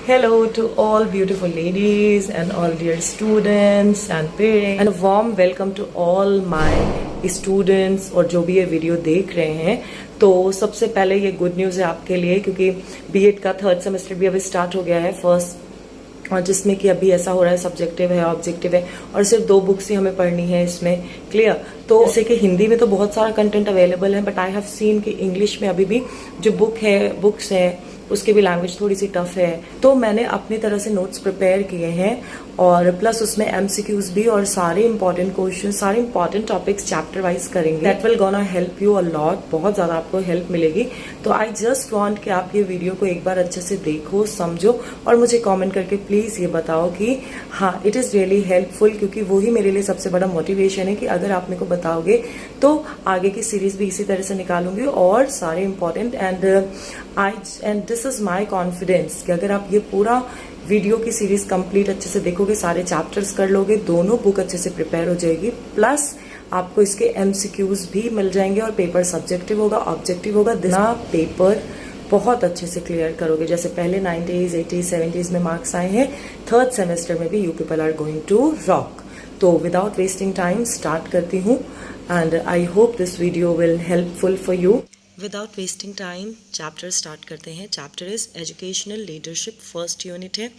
Hello to all beautiful ladies and all dear students and parents, and a warm welcome to all my students और जो भी ये video देख रहे हैं। तो सबसे पहले ये गुड न्यूज़ है आपके लिए, क्योंकि बीएड का थर्ड सेमेस्टर भी अभी स्टार्ट हो गया है फर्स्ट, और जिसमें कि अभी ऐसा हो रहा है सब्जेक्टिव है, ऑब्जेक्टिव है, और सिर्फ 2 बुक्स ही हमें पढ़नी है इसमें। क्लियर? तो जैसे कि हिंदी में तो बहुत सारा कंटेंट अवेलेबल है, बट आई हैव सीन कि इंग्लिश में अभी भी जो बुक्स है उसकी भी लैंग्वेज थोड़ी सी टफ है। तो मैंने अपनी तरह से नोट्स प्रिपेयर किए हैं, और प्लस उसमें एमसीक्यूज भी, और सारे इंपॉर्टेंट क्वेश्चन, सारे इंपॉर्टेंट टॉपिक्स चैप्टर वाइज करेंगे। That will gonna help you a lot, बहुत ज्यादा आपको हेल्प मिलेगी। तो आई जस्ट वांट कि आप ये वीडियो को एक बार अच्छे से देखो, समझो, और मुझे कमेंट करके प्लीज ये बताओ कि हाँ इट इज रियली हेल्पफुल, क्योंकि वही मेरे लिए सबसे बड़ा मोटिवेशन है कि अगर आप मेरे को बताओगे तो आगे की सीरीज भी इसी तरह से निकालूंगी, और सारे important and this is my confidence कि अगर आप ये पूरा वीडियो की सीरीज कंप्लीट अच्छे से देखोगे, सारे चैप्टर्स कर लोगे, दोनों बुक अच्छे से प्रिपेयर हो जाएगी, प्लस आपको इसके एमसीक्यूज भी मिल जाएंगे, और पेपर सब्जेक्टिव होगा, ऑब्जेक्टिव होगा, ना पेपर बहुत अच्छे से क्लियर करोगे। जैसे पहले 90s, 80s, 70s में मार्क्स आए हैं, थर्ड सेमेस्टर में भी you people are going to rock. तो विदाउट वेस्टिंग टाइम स्टार्ट करती हूँ, and I hope this video will helpful for you. Without wasting time chapter start करते हैं। Chapter is educational leadership, first unit है,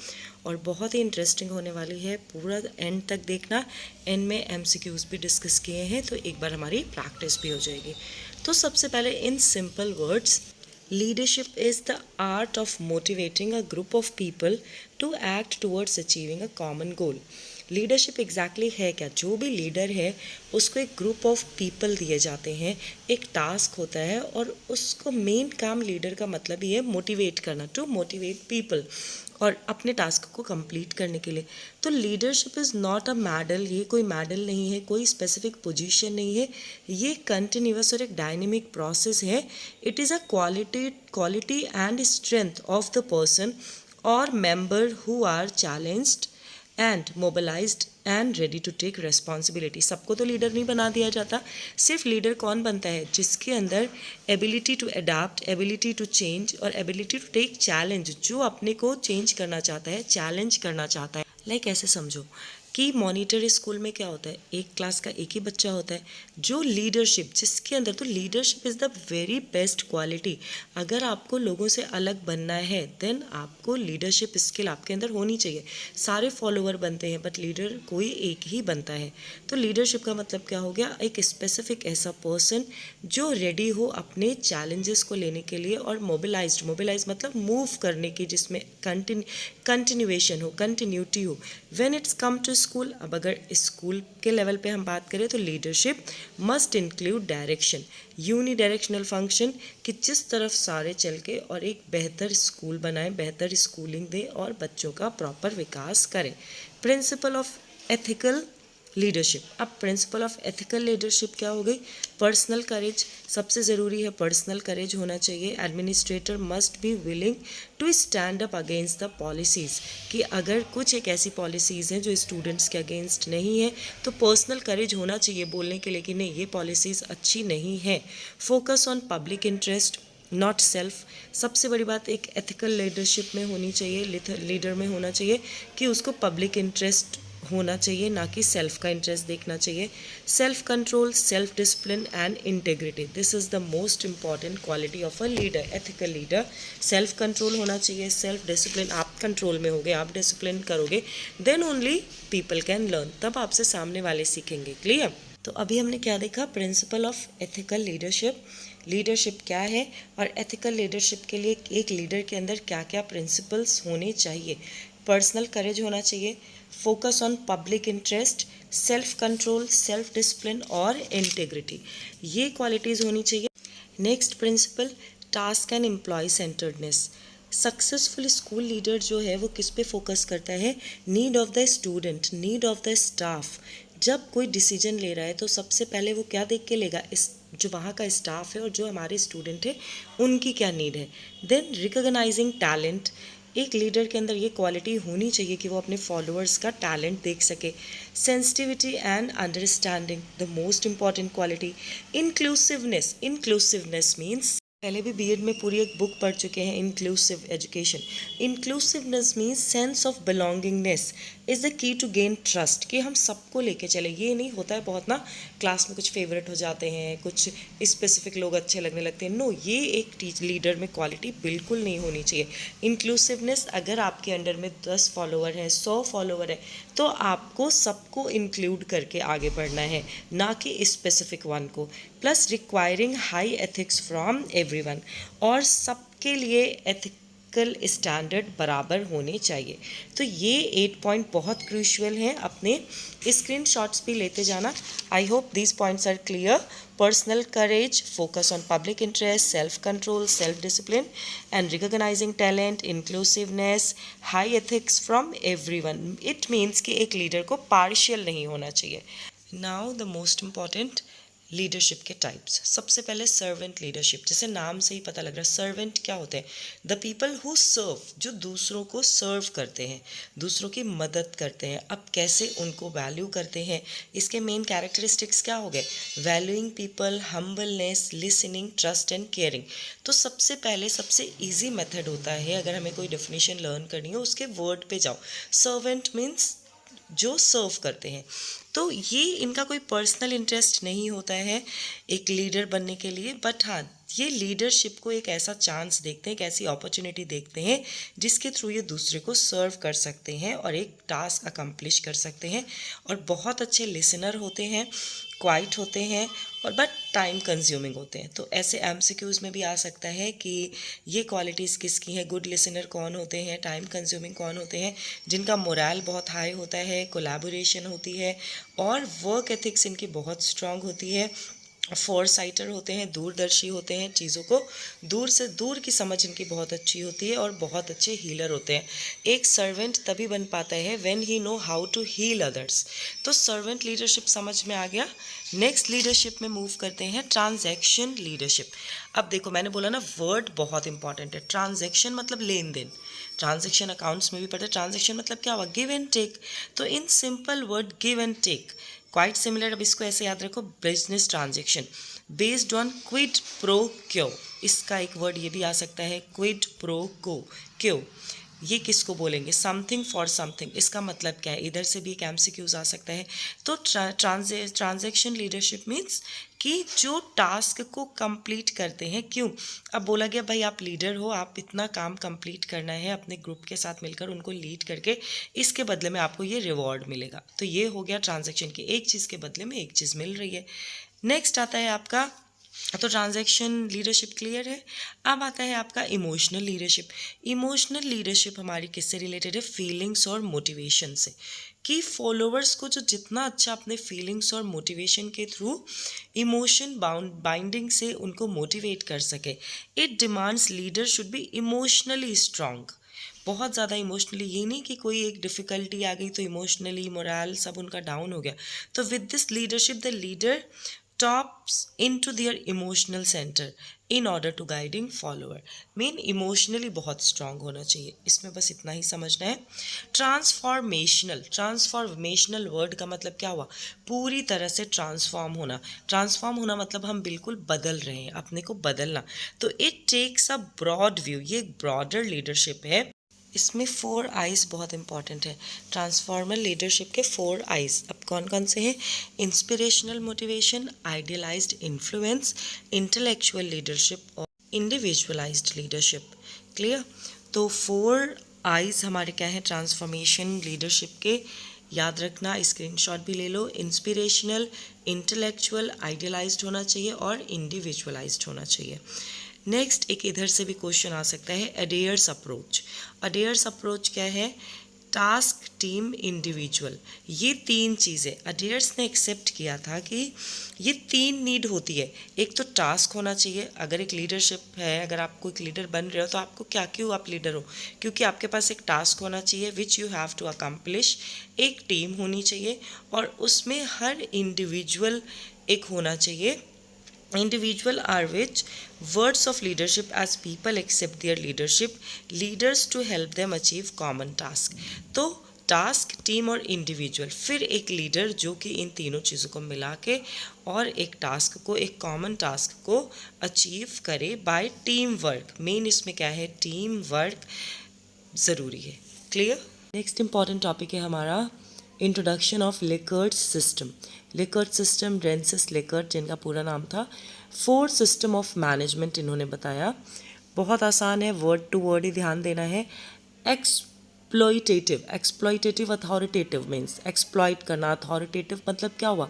और बहुत ही इंटरेस्टिंग होने वाली है। पूरा एंड तक देखना, एंड में एमसीक्यूज भी डिस्कस किए हैं, तो एक बार हमारी प्रैक्टिस भी हो जाएगी। तो सबसे पहले in simple words, leadership is the art of motivating a group of people to act towards achieving a common goal. Leadership exactly है क्या? जो भी लीडर है उसको एक ग्रुप ऑफ पीपल दिए जाते हैं, एक टास्क होता है, और उसको मेन काम लीडर का मतलब ही है मोटिवेट करना, टू मोटिवेट पीपल, और अपने टास्क को कंप्लीट करने के लिए। तो leadership is not a medal, ये कोई मेडल नहीं है, कोई स्पेसिफिक पोजीशन नहीं है, ये कंटिन्यूअस और एक डायनेमिक प्रोसेस है। It is a quality and strength of the person और member who are challenged and mobilised and ready to take responsibility. सबको तो लीडर नहीं बना दिया जाता। सिर्फ लीडर कौन बनता है? जिसके अंदर ability to adapt, ability to change, और एबिलिटी टू टेक चैलेंज, जो अपने को चेंज करना चाहता है, चैलेंज करना चाहता है। लाइक ऐसे समझो कि मॉनिटर स्कूल में क्या होता है, एक क्लास का एक ही बच्चा होता है। जो लीडरशिप जिसके अंदर, तो leadership is the very best quality. अगर आपको लोगों से अलग बनना है, देन आपको लीडरशिप स्किल आपके अंदर होनी चाहिए। सारे फॉलोअर बनते हैं, बट लीडर कोई एक ही बनता है। तो लीडरशिप का मतलब क्या हो गया? एक स्पेसिफिक ऐसा पर्सन जो रेडी हो अपने चैलेंजेस को लेने के लिए, और मोबिलाइज मतलब मूव करने की, जिसमें कंटिन्यूएशन हो, कंटिन्यूटी हो। When it's come to school, अब अगर स्कूल के लेवल पे हम बात करें, तो leadership must include direction, unidirectional function, कि जिस तरफ सारे चल के और एक बेहतर स्कूल बनाएं, बेहतर स्कूलिंग दें, और बच्चों का प्रॉपर विकास करें। Principle of ethical leadership. अब प्रिंसिपल ऑफ एथिकल लीडरशिप क्या हो गई? पर्सनल करेज, सबसे ज़रूरी है पर्सनल करेज होना चाहिए। Administrator must be willing to stand up against the policies, कि अगर कुछ एक ऐसी पॉलिसीज़ हैं जो स्टूडेंट्स के अगेंस्ट नहीं है, तो पर्सनल करेज होना चाहिए बोलने के लिए कि नहीं, ये पॉलिसीज़ अच्छी नहीं है। Focus on public interest not self. सबसे बड़ी बात एक एथिकल लीडरशिप में होनी चाहिए, लीडर में होना चाहिए कि उसको पब्लिक इंटरेस्ट होना चाहिए, ना कि सेल्फ का इंटरेस्ट देखना चाहिए। Self control, self discipline and integrity, this is the most important quality of a leader, ethical leader. Self control होना चाहिए, सेल्फ डिसिप्लिन, आप कंट्रोल में होगे, आप डिसिप्लिन करोगे, then only people can learn, तब आपसे सामने वाले सीखेंगे। क्लियर? तो अभी हमने क्या देखा? Principle of ethical leadership, leadership क्या है, और एथिकल लीडरशिप के लिए एक लीडर के अंदर क्या क्या प्रिंसिपल्स होने चाहिए। पर्सनल करेज होना चाहिए, focus on public interest, self control, self discipline और इंटेग्रिटी, ये क्वालिटीज़ होनी चाहिए। Next principle, task and employ centeredness. Successful school leader जो है वो किस पे फोकस करता है? Need of the student, need of the staff. जब कोई डिसीजन ले रहा है तो सबसे पहले वो क्या देख के लेगा? इस जो वहाँ का स्टाफ है और जो हमारे स्टूडेंट है उनकी क्या नीड है। देन रिकॉग्नाइजिंग टैलेंट, एक लीडर के अंदर ये क्वालिटी होनी चाहिए कि वो अपने फॉलोअर्स का टैलेंट देख सके। Sensitivity and understanding, the most important quality. Inclusiveness, inclusiveness means पहले भी बीएड में पूरी एक बुक पढ़ चुके हैं, inclusive education. Inclusiveness means sense of belongingness is the key to gain trust, कि हम सबको लेके चले। ये नहीं होता है बहुत ना, क्लास में कुछ फेवरेट हो जाते हैं, कुछ स्पेसिफिक लोग अच्छे लगने लगते हैं। नो, ये एक लीडर में क्वालिटी बिल्कुल नहीं होनी चाहिए। इंक्लूसिवनेस, अगर आपके अंडर में 10 फॉलोअर हैं, 100 फॉलोअर है, तो आपको सबको इंक्लूड करके आगे बढ़ना है, ना कि स्पेसिफिक वन को। Plus requiring high ethics from everyone, और सबके लिए एथिकल स्टैंडर्ड बराबर होने चाहिए। तो ये 8 पॉइंट बहुत क्रूशियल हैं, अपने स्क्रीन शॉट्स भी लेते जाना। I hope these points are clear. Personal courage, focus on public interest, self control, self discipline and recognising talent, inclusiveness, high ethics from everyone. It means कि एक लीडर को partial नहीं होना चाहिए। Now the most important, leadership के types. सबसे पहले servant leadership, जैसे नाम से ही पता लग रहा है सर्वेंट क्या होते हैं, द पीपल हु सर्व, जो दूसरों को सर्व करते हैं, दूसरों की मदद करते हैं। अब कैसे उनको वैल्यू करते हैं, इसके मेन कैरेक्टरिस्टिक्स क्या हो गए, valuing people, humbleness, listening, trust and caring. तो सबसे पहले सबसे ईजी मेथड होता है, अगर हमें कोई डेफिनेशन लर्न करनी हो, उसके वर्ड पे जाओ। सर्वेंट मीन्स जो सर्व करते हैं। तो ये इनका कोई पर्सनल इंटरेस्ट नहीं होता है एक लीडर बनने के लिए, बट हाँ, ये लीडरशिप को एक ऐसा चांस देखते हैं, एक ऐसी अपॉर्चुनिटी देखते हैं जिसके थ्रू ये दूसरे को सर्व कर सकते हैं और एक टास्क अकम्प्लिश कर सकते हैं। और बहुत अच्छे लिसनर होते हैं, क्वाइट होते हैं, और बट टाइम कंज्यूमिंग होते हैं। तो ऐसे एमसीक्यूज़ में भी आ सकता है कि ये क्वालिटीज़ किसकी हैं, गुड लिसनर कौन होते हैं, टाइम कंज्यूमिंग कौन होते हैं, जिनका मोरल बहुत हाई होता है, कोलैबोरेशन होती है, और वर्क एथिक्स इनकी बहुत स्ट्रांग होती है, फोरसाइटर होते हैं, दूरदर्शी होते हैं, चीज़ों को दूर से दूर की समझ इनकी बहुत अच्छी होती है, और बहुत अच्छे हीलर होते हैं। एक सर्वेंट तभी बन पाता है when he know how to heal others. तो सर्वेंट लीडरशिप समझ में आ गया। नेक्स्ट लीडरशिप में मूव करते हैं, ट्रांजैक्शन लीडरशिप। अब देखो, मैंने बोला ना, वर्ड बहुत इंपॉर्टेंट है। ट्रांजैक्शन मतलब लेन देन, ट्रांजैक्शन अकाउंट्स में भी पढ़ते हैं। ट्रांजैक्शन मतलब क्या हुआ, गिव एंड टेक। तो in simple word, give and take quite similar. अब इसको ऐसे याद रखो, business transaction based on quid pro quo. इसका एक वर्ड ये भी आ सकता है, क्विड प्रो क्यो। ये किसको बोलेंगे, समथिंग फॉर समथिंग। इसका मतलब क्या है, इधर से भी एक एमसीक्यूज आ सकता है। तो ट्रांजैक्शन लीडरशिप मीन्स कि जो टास्क को कंप्लीट करते हैं। क्यों, अब बोला गया भाई आप लीडर हो, आप इतना काम कंप्लीट करना है अपने ग्रुप के साथ मिलकर, उनको लीड करके, इसके बदले में आपको ये रिवॉर्ड मिलेगा। तो ये हो गया ट्रांजैक्शन की, एक चीज़ के बदले में एक चीज़ मिल रही है। नेक्स्ट आता है आपका, तो ट्रांजैक्शन लीडरशिप क्लियर है। अब आता है आपका इमोशनल लीडरशिप। इमोशनल लीडरशिप हमारी किससे रिलेटेड है, फीलिंग्स और मोटिवेशन से, कि फॉलोअर्स को जो जितना अच्छा अपने फीलिंग्स और मोटिवेशन के थ्रू, इमोशन बाइंडिंग से उनको मोटिवेट कर सके। It demands leader should be emotionally strong, बहुत ज़्यादा इमोशनली। ये नहीं कि कोई एक डिफ़िकल्टी आ गई तो इमोशनली मोरल सब उनका डाउन हो गया। तो with this leadership the leader tops into their emotional center in order to guiding follower। Main emotionally बहुत स्ट्रांग होना चाहिए, इसमें बस इतना ही समझना है। ट्रांसफॉर्मेशनल वर्ड का मतलब क्या हुआ, पूरी तरह से ट्रांसफॉर्म होना। ट्रांसफॉर्म होना मतलब हम बिल्कुल बदल रहे हैं, अपने को बदलना। तो it takes a broad view, ये एक ब्रॉडर लीडरशिप है। इसमें 4 आइज़ बहुत इंपॉर्टेंट है। ट्रांसफॉर्मर लीडरशिप के 4 आइज़ अब कौन कौन से हैं, inspirational motivation, idealised influence, intellectual leadership और इंडिविजुअलाइज्ड लीडरशिप। क्लियर। तो 4 आइज़ हमारे क्या हैं ट्रांसफॉर्मेशन लीडरशिप के, याद रखना, स्क्रीनशॉट भी ले लो। इंस्पिरेशनल, इंटेलेक्चुअल, आइडियलाइज्ड होना चाहिए और इंडिविजुअलाइज्ड होना चाहिए। नेक्स्ट एक इधर से भी क्वेश्चन आ सकता है, अडेयर्स अप्रोच। अडेयर्स अप्रोच क्या है, टास्क, टीम, इंडिविजुअल। ये 3 चीज़ें अडेयर्स ने एक्सेप्ट किया था कि ये 3 नीड होती है। एक तो टास्क होना चाहिए, अगर एक लीडरशिप है, अगर आपको एक लीडर बन रहे हो तो आपको क्या, क्यों आप लीडर हो, क्योंकि आपके पास एक टास्क होना चाहिए which you have to accomplish. एक टीम होनी चाहिए और उसमें हर इंडिविजुअल एक होना चाहिए। Individual are which words of leadership as people accept their leadership leaders to help them achieve common task। तो टास्क, टीम और इंडिविजुअल। फिर एक लीडर जो कि इन तीनों चीज़ों को मिला के और एक टास्क को, एक कॉमन टास्क को अचीव करे बाय टीम वर्क। मेन इसमें क्या है, टीम वर्क ज़रूरी है। क्लियर। नेक्स्ट इम्पॉर्टेंट टॉपिक है हमारा introduction of Likert system. Likert system, Rensis Likert जिनका पूरा नाम था। 4 सिस्टम ऑफ मैनेजमेंट इन्होंने बताया। बहुत आसान है, वर्ड टू वर्ड ही ध्यान देना है। एक्सप्लॉइटेटिव अथॉरिटेटिव मीन्स एक्सप्लॉइट करना, अथॉरिटेटिव मतलब क्या हुआ,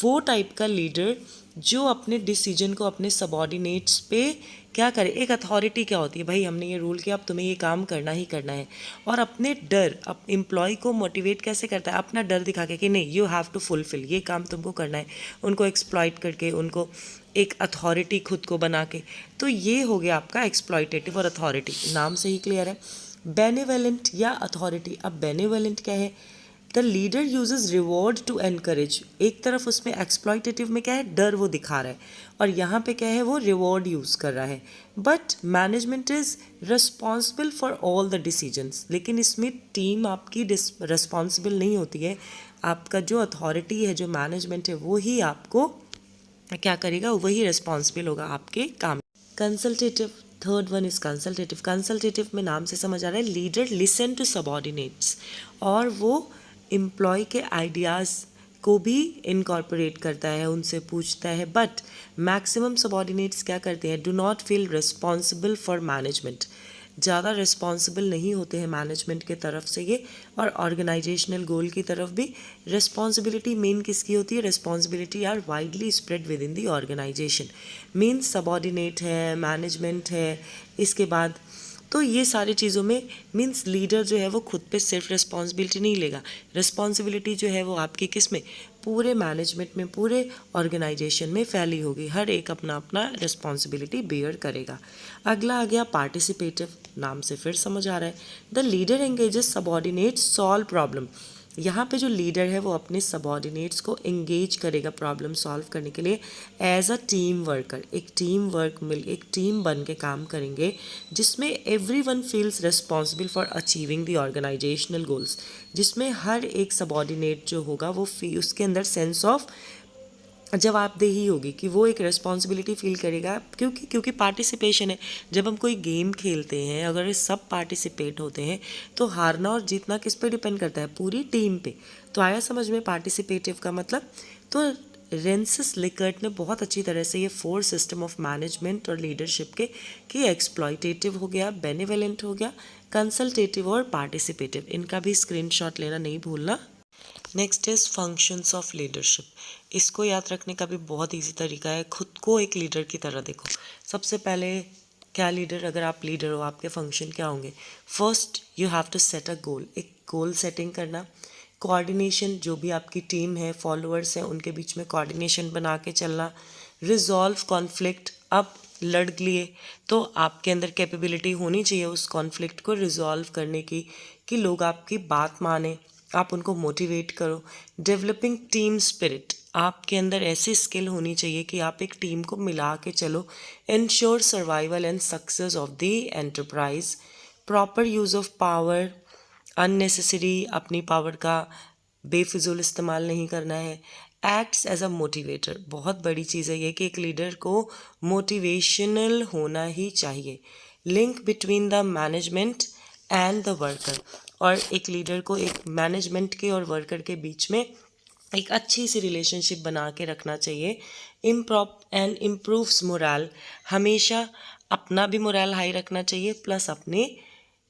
वो टाइप का लीडर जो अपने डिसीजन को अपने सबॉर्डिनेट्स पे क्या करे। एक अथॉरिटी क्या होती है, भाई हमने ये रूल किया, अब तुम्हें ये काम करना ही करना है। और अपने डर, अब एम्प्लॉय को मोटिवेट कैसे करता है, अपना डर दिखा के कि नहीं यू हैव टू फुलफिल, ये काम तुमको करना है, उनको एक्सप्लॉइट करके, उनको एक अथॉरिटी खुद को बना के। तो ये हो गया आपका एक्सप्लॉइटेटिव और अथॉरिटी, नाम से ही क्लियर है। बेनेवलेंट या अथॉरिटी, अब बेनेवलेंट क्या है, the leader uses reward to encourage. एक तरफ उसमें एक्सप्लॉइटेटिव में क्या है, डर वो दिखा रहा है, और यहाँ पे क्या है, वो रिवॉर्ड यूज़ कर रहा है। But management is responsible for all the decisions, लेकिन इसमें टीम आपकी रिस्पॉन्सिबल नहीं होती है। आपका जो अथॉरिटी है, जो मैनेजमेंट है, वो ही आपको क्या करेगा, वही रिस्पॉन्सिबल होगा आपके काम। Consultative, third one is consultative. Consultative में नाम से समझ आ रहा है लीडर लिसन टू सबॉर्डिनेट्स, और वो एम्प्लॉय के आइडियाज़ को भी इनकॉर्पोरेट करता है, उनसे पूछता है। बट मैक्सिमम सबॉर्डिनेट्स क्या करते हैं, do not feel responsible for management, ज़्यादा रिस्पॉन्सिबल नहीं होते हैं मैनेजमेंट के तरफ से ये, और ऑर्गेनाइजेशनल गोल की तरफ भी। रिस्पॉन्सिबिलिटी मेन किसकी होती है, responsibility are widely spread within the organisation. Means subordinate है, मैनेजमेंट है, इसके बाद तो ये सारी चीज़ों में मीन्स लीडर जो है वो खुद पे सिर्फ रिस्पॉन्सिबिलिटी नहीं लेगा, रिस्पॉन्सिबिलिटी जो है वो आपकी किस में, पूरे मैनेजमेंट में, पूरे ऑर्गेनाइजेशन में फैली होगी। हर एक अपना अपना रिस्पॉन्सिबिलिटी बेयर करेगा। अगला आ गया पार्टिसिपेटिव, नाम से फिर समझ आ रहा है, the leader engages subordinates solve problem. यहाँ पे जो लीडर है वो अपने सबॉर्डिनेट्स को एंगेज करेगा प्रॉब्लम सॉल्व करने के लिए एज अ टीम वर्कर। एक टीम वर्क मिल, एक टीम बन के काम करेंगे जिसमें everyone feels responsible for achieving the organisational goals, जिसमें हर एक सबॉर्डिनेट जो होगा वो उसके अंदर सेंस ऑफ जवाबदेही होगी, कि वो एक रिस्पॉन्सिबिलिटी फील करेगा। क्योंकि पार्टिसिपेशन है, जब हम कोई गेम खेलते हैं, अगर सब पार्टिसिपेट होते हैं तो हारना और जीतना किस पे डिपेंड करता है, पूरी टीम पे। तो आया समझ में पार्टिसिपेटिव का मतलब। तो रेंसिस लिकर्ट ने बहुत अच्छी तरह से ये 4 सिस्टम ऑफ मैनेजमेंट और लीडरशिप के कि एक्सप्लॉइटेटिव हो गया, बेनेवलेंट हो गया, कंसल्टेटिव और पार्टिसिपेटिव, इनका भी स्क्रीनशॉट लेना नहीं भूलना। Next is functions of leadership. इसको याद रखने का भी बहुत इजी तरीका है, खुद को एक लीडर की तरह देखो। सबसे पहले क्या लीडर, अगर आप लीडर हो, आपके फंक्शन क्या होंगे। First you have to set a goal, एक गोल सेटिंग करना। कोऑर्डिनेशन, जो भी आपकी टीम है, फॉलोअर्स हैं, उनके बीच में कोऑर्डिनेशन बना के चलना। रिजॉल्व कॉन्फ्लिक्ट, अब लड़ लिए तो आपके अंदर कैपेबिलिटी होनी चाहिए उस कॉन्फ्लिक्ट को रिजॉल्व करने की, कि लोग आपकी बात माने, आप उनको मोटिवेट करो। डेवलपिंग टीम स्पिरिट, आपके अंदर ऐसी स्किल होनी चाहिए कि आप एक टीम को मिला के चलो। Ensure survival and success of the enterprise. Proper use of power, unnecessary अपनी पावर का बेफिजूल इस्तेमाल नहीं करना है। एक्ट्स एज अ मोटिवेटर, बहुत बड़ी चीज़ है ये कि एक लीडर को मोटिवेशनल होना ही चाहिए। Link between the management and the worker, और एक लीडर को एक मैनेजमेंट के और वर्कर के बीच में एक अच्छी सी रिलेशनशिप बना के रखना चाहिए। इम्प्रूव्स मोरल, हमेशा अपना भी मोरल हाई रखना चाहिए, प्लस अपने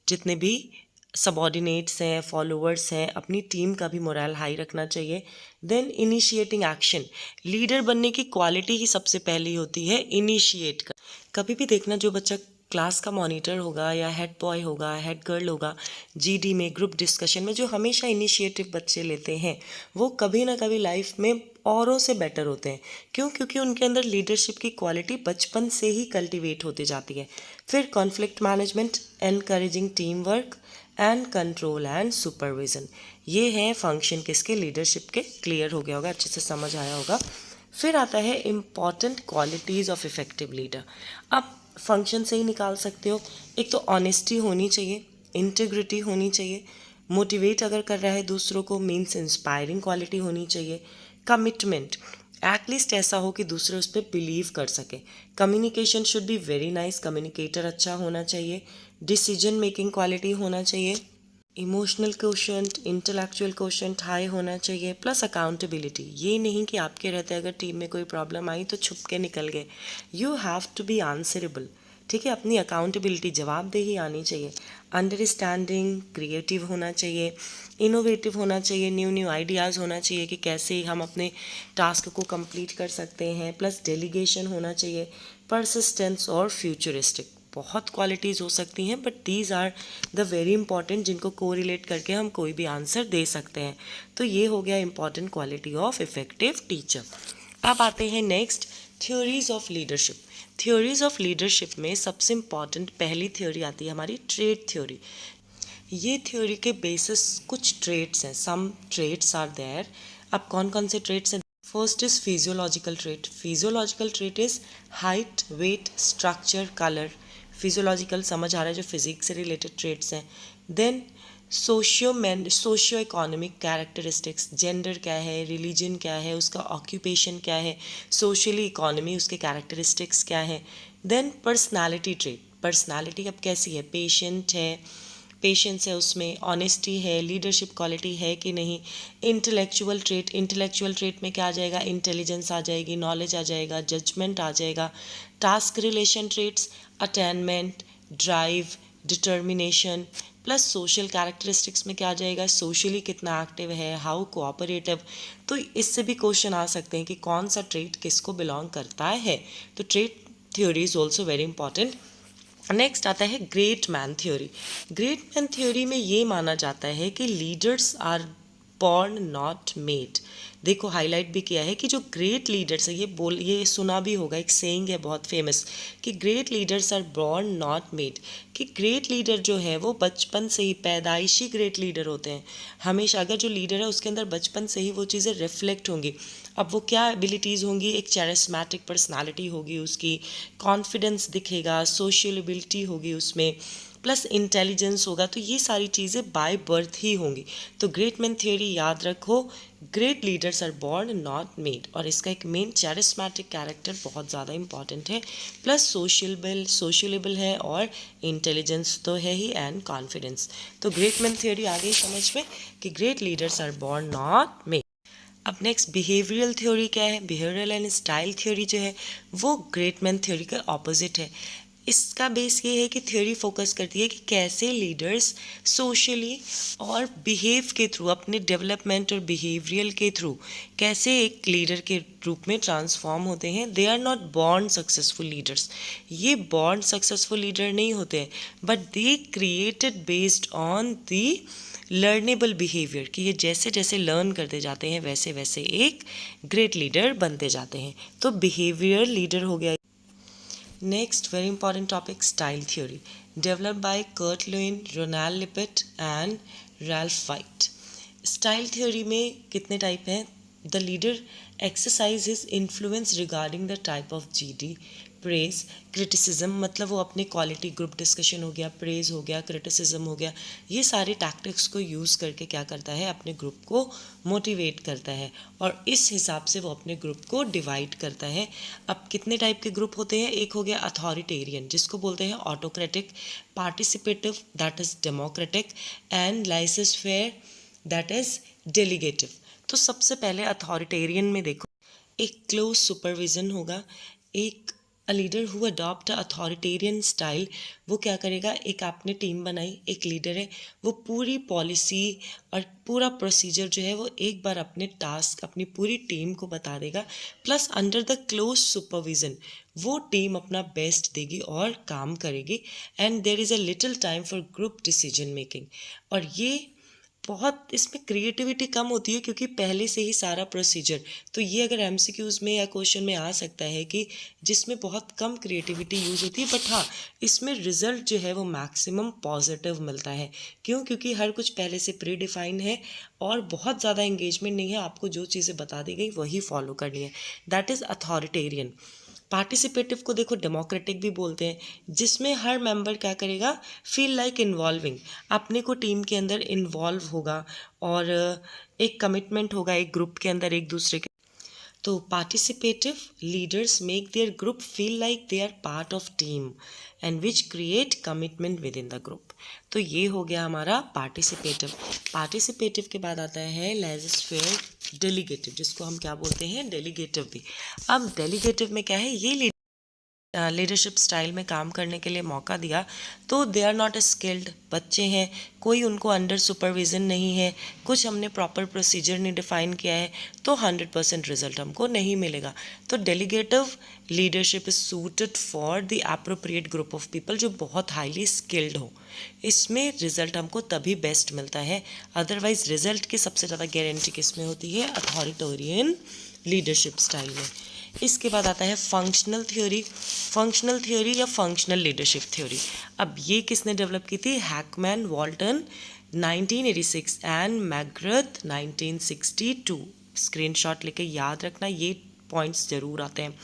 जितने भी सबॉर्डिनेट्स हैं, फॉलोअर्स हैं, अपनी टीम का भी मोरल हाई रखना चाहिए। देन इनिशिएटिंग एक्शन, लीडर बनने की क्वालिटी ही सबसे पहली होती है इनिशिएट कर। कभी भी देखना, जो बच्चा क्लास का मॉनिटर होगा या हेड बॉय होगा, हेड गर्ल होगा, जीडी में, ग्रुप डिस्कशन में, जो हमेशा इनिशिएटिव बच्चे लेते हैं, वो कभी ना कभी लाइफ में औरों से बेटर होते हैं। क्यों? क्योंकि उनके अंदर लीडरशिप की क्वालिटी बचपन से ही कल्टीवेट होती जाती है। फिर conflict management, encouraging team work and control and supervision, ये हैं फंक्शन किसके, लीडरशिप के। क्लियर हो गया होगा, अच्छे से समझ आया होगा। फिर आता है important qualities of effective leader. अब फंक्शन से ही निकाल सकते हो। एक तो ऑनेस्टी होनी चाहिए, इंटीग्रिटी होनी चाहिए, मोटिवेट अगर कर रहा है दूसरों को, मीन्स इंस्पायरिंग क्वालिटी होनी चाहिए। कमिटमेंट, एटलीस्ट ऐसा हो कि दूसरे उस पर बिलीव कर सके। Communication should be very nice, communicator अच्छा होना चाहिए। डिसीजन मेकिंग क्वालिटी होना चाहिए। Emotional quotient, intellectual quotient high होना चाहिए। प्लस अकाउंटेबिलिटी, ये नहीं कि आपके रहते अगर टीम में कोई प्रॉब्लम आई तो छुप के निकल गए। You have to be answerable, ठीक है, अपनी अकाउंटेबिलिटी, जवाबदेही आनी चाहिए। अंडरस्टैंडिंग, क्रिएटिव होना चाहिए, इनोवेटिव होना चाहिए, न्यू न्यू आइडियाज़ होना चाहिए कि कैसे हम अपने टास्क को कंप्लीट कर सकते हैं। प्लस डेलीगेशन होना चाहिए। परसिस्टेंस और फ्यूचरिस्टिक, बहुत क्वालिटीज़ हो सकती हैं but these are the very important जिनको कोरिलेट करके हम कोई भी आंसर दे सकते हैं। तो ये हो गया important quality of effective teacher. अब आते हैं next, theories of leadership. Theories of leadership में सबसे इम्पॉर्टेंट पहली थ्योरी आती है हमारी ट्रेट थ्योरी। ये थ्योरी के बेसिस कुछ ट्रेट्स हैं, सम ट्रेट्स आर देयर। अब कौन कौन से ट्रेट्स हैं? First is physiological trait. Physiological trait is height, weight, structure, colour. Physiological समझ आ रहा है, जो फिजिक्स से रिलेटेड ट्रेट्स हैं। Then socio economic characteristics, gender क्या है, रिलीजन क्या है, उसका ऑक्यूपेशन क्या है, सोशली इकोनॉमी, उसके कैरेक्टरिस्टिक्स क्या है। देन पर्सनालिटी ट्रेट, पर्सनालिटी अब कैसी है, पेशेंस है उसमें, ऑनेस्टी है, लीडरशिप क्वालिटी है कि नहीं। इंटेलेक्चुअल ट्रेट में क्या आ जाएगा, इंटेलिजेंस आ जाएगी, नॉलेज आ जाएगा, जजमेंट आ जाएगा। Task relation traits, attainment, drive, determination. Plus social characteristics में क्या आ जाएगा, सोशली कितना एक्टिव है, हाउ कोऑपरेटिव। तो इससे भी क्वेश्चन आ सकते हैं कि कौन सा ट्रेट किसको बिलोंग करता है। तो trait theory is also very important. Next आता है great man theory. Great man theory में ये माना जाता है कि leaders are born not made. देखो हाईलाइट भी किया है कि जो ग्रेट लीडर्स है, ये सुना भी होगा, एक सेइंग है बहुत फेमस कि great leaders are born not made. कि ग्रेट लीडर जो है वो बचपन से ही पैदाइशी ग्रेट लीडर होते हैं। हमेशा अगर जो लीडर है उसके अंदर बचपन से ही वो चीज़ें रिफ्लेक्ट होंगी। अब वो क्या एबिलिटीज़ होंगी, एक चैरिस्मैटिक पर्सनालिटी होगी उसकी, कॉन्फिडेंस दिखेगा, सोशलेबिलिटी होगी उसमें, प्लस इंटेलिजेंस होगा। तो ये सारी चीज़ें बाय बर्थ ही होंगी। तो ग्रेट मैन थ्योरी याद रखो, great leaders are born not made. और इसका एक मेन चैरिस्मैटिक कैरेक्टर बहुत ज़्यादा इंपॉर्टेंट है, प्लस सोशलेबल है, और इंटेलिजेंस तो है ही, एंड कॉन्फिडेंस। तो ग्रेट मैन थ्योरी आ गई समझ में कि great leaders are born not made. अब नेक्स्ट बिहेवियरल थ्योरी क्या है? बिहेवियरल एंड स्टाइल थ्योरी जो है वो ग्रेट मैन थ्योरी का ऑपोजिट है। इसका बेस ये है कि थ्योरी फोकस करती है कि कैसे लीडर्स सोशली और बिहेव के थ्रू, अपने डेवलपमेंट और बिहेवियरल के थ्रू कैसे एक लीडर के रूप में ट्रांसफॉर्म होते हैं। They are not born successful leaders. ये बॉर्न सक्सेसफुल लीडर नहीं होते हैं, but they created based on the learnable behaviour, कि ये जैसे जैसे लर्न करते जाते हैं वैसे वैसे एक ग्रेट लीडर बनते जाते हैं। तो बिहेवियर लीडर हो गया। Next very important topic, style theory, developed by Kurt Lewin, Ronald Lippitt and Ralph White. Style theory में कितने टाइप हैं? The leader exercise his influence regarding the type of GD, praise, criticism, मतलब वो अपने quality, group discussion हो गया, praise हो गया, क्रिटिसिज्म हो गया, ये सारे टैक्टिक्स को यूज़ करके क्या करता है, अपने ग्रुप को मोटिवेट करता है, और इस हिसाब से वो अपने ग्रुप को डिवाइड करता है। अब कितने टाइप के ग्रुप होते हैं? एक हो गया अथॉरिटेरियन, जिसको बोलते हैं autocratic, participative that is democratic, and laissez faire that is delegative. तो सबसे पहले अथॉरिटेरियन में देखो, एक क्लोज सुपरविजन होगा, एक a leader who adopt authoritarian style, वो क्या करेगा, एक आपने टीम बनाई, एक लीडर है, वो पूरी पॉलिसी और पूरा प्रोसीजर जो है वो एक बार अपने टास्क, अपनी पूरी टीम को बता देगा, plus under the close supervision वो टीम अपना बेस्ट देगी और काम करेगी, and there is a little time for group decision making. और ये बहुत, इसमें क्रिएटिविटी कम होती है क्योंकि पहले से ही सारा प्रोसीजर। तो ये अगर एमसीक्यूज़ में या क्वेश्चन में आ सकता है कि जिसमें बहुत कम क्रिएटिविटी यूज़ होती है, बट हाँ इसमें रिजल्ट जो है वो मैक्सिमम पॉजिटिव मिलता है। क्यों? क्योंकि हर कुछ पहले से प्री डिफाइन है और बहुत ज़्यादा एंगेजमेंट नहीं है, आपको जो चीज़ें बता दी गई वही फॉलो करनी है। That is authoritarian. पार्टिसिपेटिव को देखो डेमोक्रेटिक भी बोलते हैं, जिसमें हर मेंबर क्या करेगा, फील लाइक इन्वॉल्विंग, अपने को टीम के अंदर इन्वॉल्व होगा और एक कमिटमेंट होगा एक ग्रुप के अंदर एक दूसरे के। तो participative leaders make their group feel like they are part of team and which create commitment within the group. तो ये हो गया हमारा पार्टिसिपेटिव। पार्टिसिपेटिव के बाद आता है लेजिस्लेटिव डेलीगेटिव, जिसको हम क्या बोलते हैं, डेलीगेटिव भी। अब डेलीगेटिव में क्या है, ये लीडरशिप स्टाइल में काम करने के लिए मौका दिया, तो दे आर नॉट स्किल्ड, बच्चे हैं, कोई उनको अंडर सुपरविज़न नहीं है, कुछ हमने प्रॉपर प्रोसीजर नहीं डिफाइन किया है, तो 100% रिजल्ट हमको नहीं मिलेगा। तो delegative leadership is suited for the appropriate group of people, जो बहुत हाईली स्किल्ड हो। इसमें रिजल्ट हमको तभी बेस्ट मिलता है, अदरवाइज रिजल्ट की सबसे ज़्यादा गारंटी किस में होती है, अथॉरिटेरियन लीडरशिप स्टाइल में। इसके बाद आता है फंक्शनल थ्योरी या फंक्शनल लीडरशिप थ्योरी। अब ये किसने डेवलप की थी, हैकमैन वॉल्टन 1986 एंड मैकग्रथ 1962। स्क्रीनशॉट लेके याद रखना, ये पॉइंट्स जरूर आते हैं।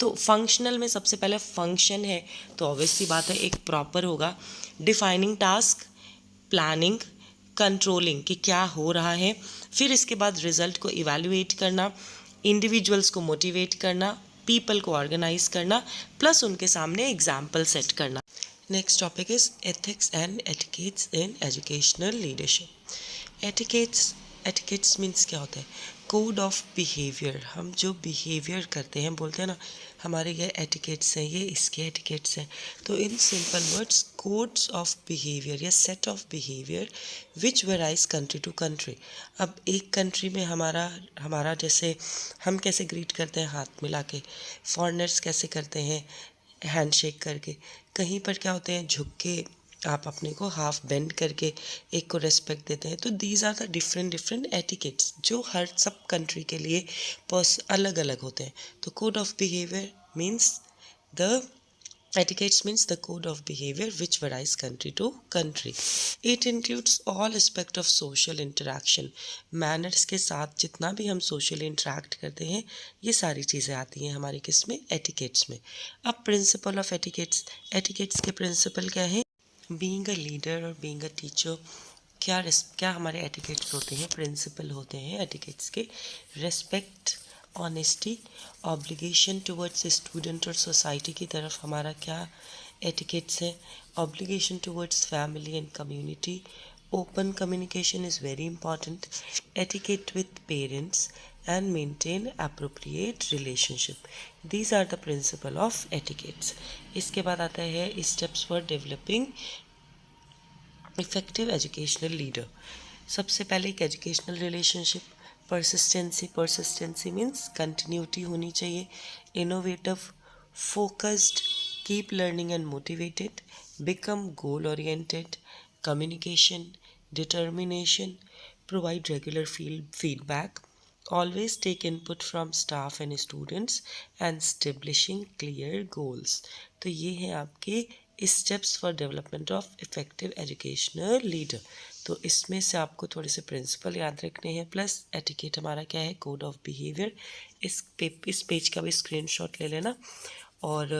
तो फंक्शनल में सबसे पहले फंक्शन है, तो ऑब्वियस सी बात है एक प्रॉपर होगा, डिफाइनिंग टास्क, प्लानिंग, कंट्रोलिंग कि क्या हो रहा है, फिर इसके बाद रिजल्ट को इवैल्यूएट करना, इंडिविजुअल्स को मोटिवेट करना, पीपल को ऑर्गेनाइज करना, प्लस उनके सामने एग्जाम्पल सेट करना। Next topic is ethics and etiquettes in educational leadership. Etiquettes means क्या होता है, कोड ऑफ बिहेवियर। हम जो बिहेवियर करते हैं, बोलते हैं ना हमारे ये एटिकेट्स हैं, ये इसके एटिकेट्स हैं। तो in simple words, codes of behaviour या set of behaviour which varies country to country. अब एक कंट्री में हमारा जैसे हम कैसे ग्रीट करते हैं, हाथ मिला के, फॉरेनर्स कैसे करते हैं, हैंडशेक करके, कहीं पर क्या होते हैं, झुक के, आप अपने को हाफ बेंड करके एक को रेस्पेक्ट देते हैं। तो these are the different etiquettes जो हर सब कंट्री के लिए अलग अलग होते हैं। तो code of behaviour means the etiquettes means the code of behavior which varies country to country. It includes all aspect of social interaction. Manners के साथ जितना भी हम social interact करते हैं, ये सारी चीज़ें आती हैं हमारी किस में, etiquettes में। अब principle of etiquettes के principle क्या है, being a leader और being a teacher, क्या हमारे etiquettes होते हैं, principle होते हैं etiquettes के, respect, honesty, obligation towards student और सोसाइटी की तरफ हमारा क्या एटिकेट्स है, obligation towards family and community, open communication is very important, etiquette with parents and maintain appropriate relationship. These are the principle of etiquettes. इसके बाद आता है steps for developing effective educational leader. सबसे पहले एक educational relationship, persistency means continuity होनी चाहिए, innovative, focused, keep learning and motivated, become goal oriented, communication, determination, provide regular feedback, always take input from staff and students and establishing clear goals। तो ये हैं आपके steps for development of effective educational leader. तो इसमें से आपको थोड़े से प्रिंसिपल याद रखने हैं, प्लस एटिकेट हमारा क्या है, कोड ऑफ बिहेवियर। इस पेज का भी स्क्रीनशॉट ले लेना। और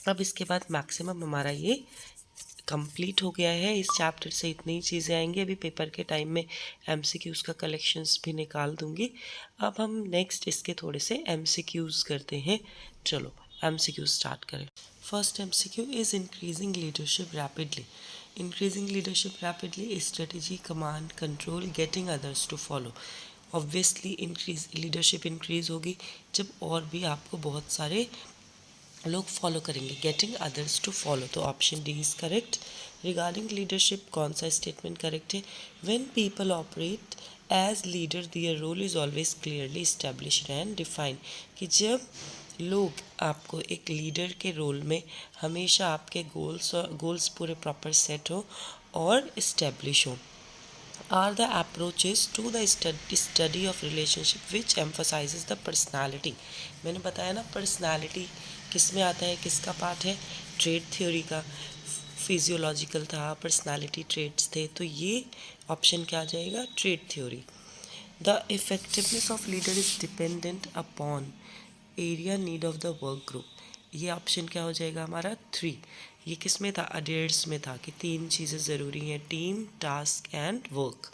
अब इसके बाद मैक्सिमम हमारा ये कंप्लीट हो गया है। इस चैप्टर से इतनी ही चीज़ें आएंगी। अभी पेपर के टाइम में एमसीक्यूज़ का कलेक्शंस भी निकाल दूंगी। अब हम नेक्स्ट इसके थोड़े से एमसीक्यूज़ करते हैं। चलो एमसीक्यू स्टार्ट करें। First MCQ is increasing leadership rapidly. Increasing leadership rapidly, strategy, command, control, getting others to follow. Obviously leadership increase होगी जब और भी आपको बहुत सारे लोग फॉलो करेंगे, गेटिंग अदर्स टू फॉलो। तो option D is correct. Regarding leadership कौन सा स्टेटमेंट करेक्ट है, when people operate as leader their role is always clearly established and defined. कि जब लोग आपको एक लीडर के रोल में, हमेशा आपके गोल्स पूरे प्रॉपर सेट हो और इस्टेब्लिश हो। Are the approaches to the study of relationship which emphasizes the personality. मैंने बताया ना पर्सनैलिटी किस में आता है, किसका पार्ट है, ट्रेड थ्योरी का। फिजियोलॉजिकल था, पर्सनालिटी ट्रेड्स थे, तो ये ऑप्शन क्या आ जाएगा, trade theory. The effectiveness of leader is dependent upon area need of the work group. ये ऑप्शन क्या हो जाएगा हमारा 3। ये किस में था, अडेयर्स में था कि 3 चीज़ें ज़रूरी हैं, team, task and work.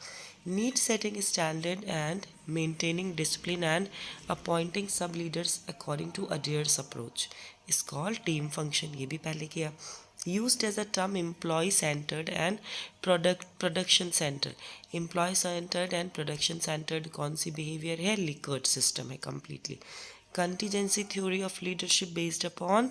Need setting standard and maintaining discipline and appointing sub leaders according to Adair's approach is called team function. ये भी पहले किया। used as a term employee centered and production centre. Employee centred and production centred कौन सी behaviour है, Likert system है completely. Contingency theory of leadership based upon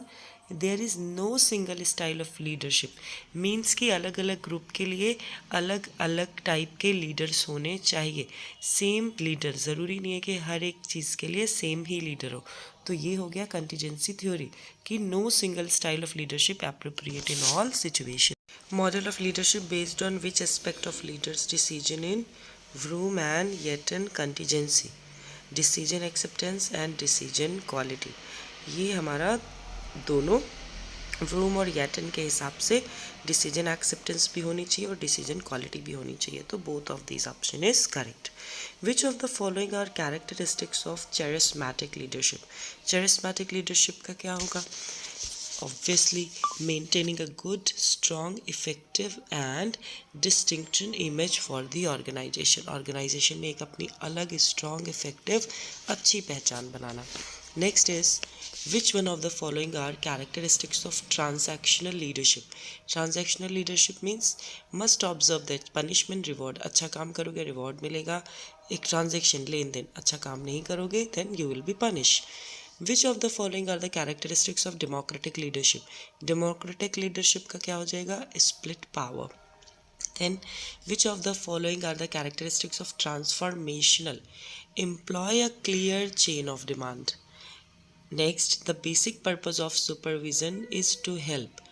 there is no single style of leadership, means कि अलग अलग group के लिए अलग अलग टाइप के लीडर्स होने चाहिए। सेम लीडर ज़रूरी नहीं है कि हर एक चीज़ के लिए सेम ही लीडर हो। तो ये हो गया कंटीजेंसी थ्योरी कि no single style of leadership appropriate in all situation. Model of leadership based on which aspect of leaders decision in Vroom and Yetton contingency, decision acceptance and decision quality. ये हमारा दोनों vroom और येटन के हिसाब से decision acceptance भी होनी चाहिए और डिसीजन क्वालिटी भी होनी चाहिए। तो both of this option is correct. Which of the following are characteristics of charismatic leadership. Charismatic leadership का क्या होगा, obviously maintaining a good, strong, effective and distinction image for the organization। organization में एक अपनी अलग strong, effective, अच्छी पहचान बनाना। next is which one of the following are characteristics of transactional leadership। transactional leadership means must observe that punishment reward, अच्छा काम करोगे reward मिलेगा, एक ट्रांजैक्शन लेन देन, अच्छा काम नहीं करोगे then you will be punished। Which of the following are the characteristics of democratic leadership। democratic leadership का क्या हो जाएगा, split power। then which of the following are the characteristics of transformational, employ a clear chain of demand। next the basic purpose of supervision is to help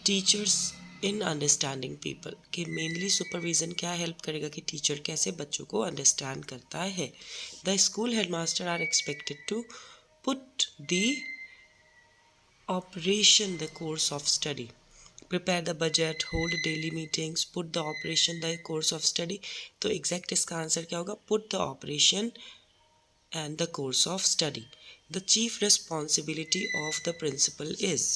teachers in understanding people, कि mainly supervision क्या help करेगा कि teacher कैसे बच्चों को understand करता है। The school headmaster are expected to put the operation the course of study, prepare the budget, hold daily meetings, put the operation the course of study। तो exact इसका आंसर क्या होगा, put the operation and the course of study। the chief responsibility of the principal is।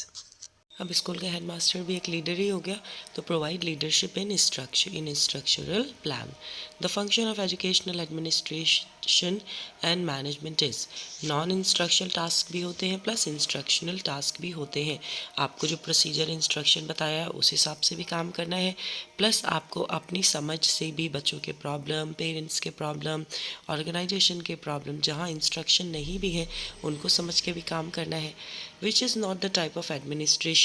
अब school का headmaster भी एक leader ही हो गया, तो provide leadership in structural plan. The function of educational administration and management is, non instructional task भी होते हैं प्लस इंस्ट्रक्शनल टास्क भी होते हैं। आपको जो प्रोसीजर इंस्ट्रक्शन बताया है उस हिसाब से भी काम करना है, प्लस आपको अपनी समझ से भी बच्चों के प्रॉब्लम, पेरेंट्स के प्रॉब्लम, ऑर्गेनाइजेशन के प्रॉब्लम, जहाँ इंस्ट्रक्शन नहीं भी है उनको समझ के भी काम करना है। Which is not the type of administration,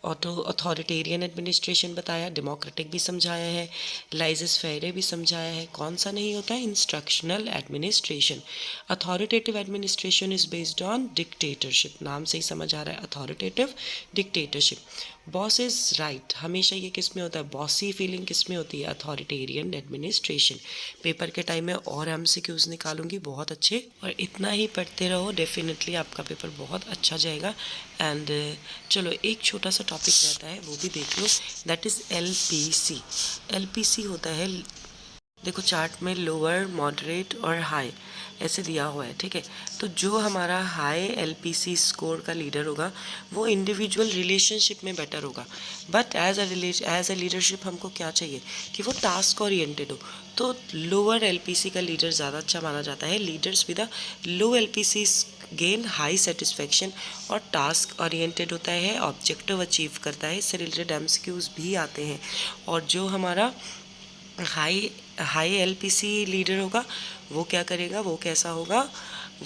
authoritarian administration बताया, डेमोक्रेटिक भी समझाया है, लाइजस फेरे भी समझाया है। कौन सा नहीं होता है, instructional administration. Authoritative administration is based on dictatorship, नाम से ही समझ आ रहा है authoritative dictatorship. Boss is right, हमेशा ये किस में होता है, बॉसी फीलिंग किस में होती है, अथॉरिटेरियन एडमिनिस्ट्रेशन। पेपर के टाइम में और एमसीक्यूज निकालूंगी बहुत अच्छे, और इतना ही पढ़ते रहो, डेफिनेटली आपका पेपर बहुत अच्छा जाएगा। एंड चलो एक छोटा सा टॉपिक रहता है वो भी देख लो, दैट इज़ एलपीसी। एलपीसी होता है, देखो चार्ट में लोअर, मॉडरेट और हाई ऐसे दिया हुआ है, ठीक है। तो जो हमारा हाई एलपीसी स्कोर का लीडर होगा वो इंडिविजुअल रिलेशनशिप में बेटर होगा, बट एज अ लीडरशिप हमको क्या चाहिए कि वो टास्क ओरिएंटेड हो। तो लोअर एलपीसी का लीडर ज़्यादा अच्छा माना जाता है। Leaders with a low LPC gain high satisfaction और टास्क ओरिएंटेड होता है, ऑब्जेक्टिव अचीव करता है, इससे रिलेटेड एमसीक्यूज भी आते हैं। और जो हमारा हाई एलपीसी लीडर होगा वो क्या करेगा, वो कैसा होगा,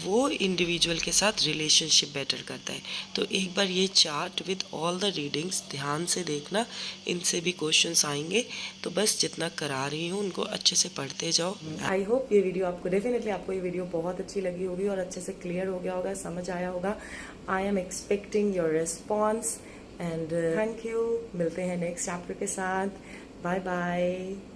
वो इंडिविजुअल के साथ रिलेशनशिप बेटर करता है। तो एक बार ये chart with all the readings ध्यान से देखना, इनसे भी क्वेश्चंस आएंगे, तो बस जितना करा रही हूँ उनको अच्छे से पढ़ते जाओ। आई होप ये वीडियो आपको डेफिनेटली आपको ये वीडियो बहुत अच्छी लगी होगी और अच्छे से क्लियर हो गया होगा, समझ आया होगा। I am expecting your response and thank you. मिलते हैं नेक्स्ट चैप्टर के साथ। Bye bye.